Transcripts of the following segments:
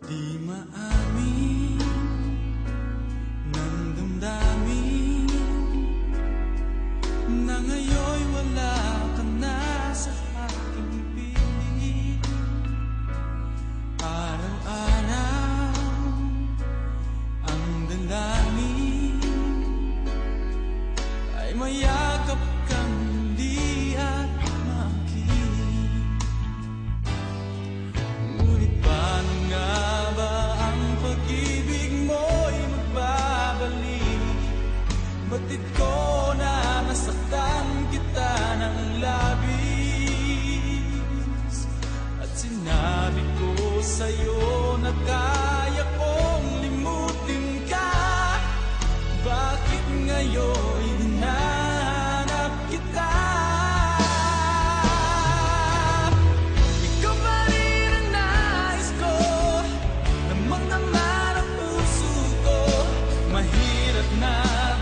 Di maamin ng damdamin na ngayon'y wala ka na sa aking piling. Araw-araw ang dalangin ay mayakap kang muli at makinig. Ngunit paano nga ba ang pag-ibig mo'y magbabalik? Batid ko na nasaktan kita ng labis, at sinabi ko sa'yo na kaya kong limutin ka. Bakit ngayon hinahanap kita? Ikaw pa rin ang nais ko, namang-naman ang puso ko. Mahirap na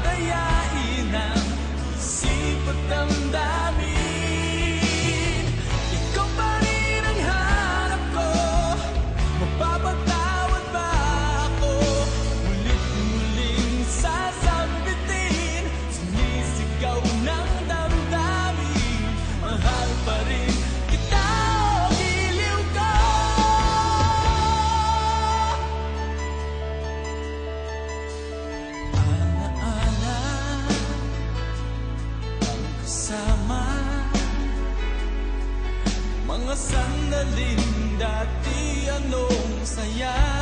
dayain ang isip at damdamin. Ikaw pa rin ang hanap ko, mapapatawad ba ako? Ulit-muling sasabitin, sumisigaw ng damdamin. Mahal pa rin kita o giliw ko. Alaala ang kasama, mga sandaling dati anong saya.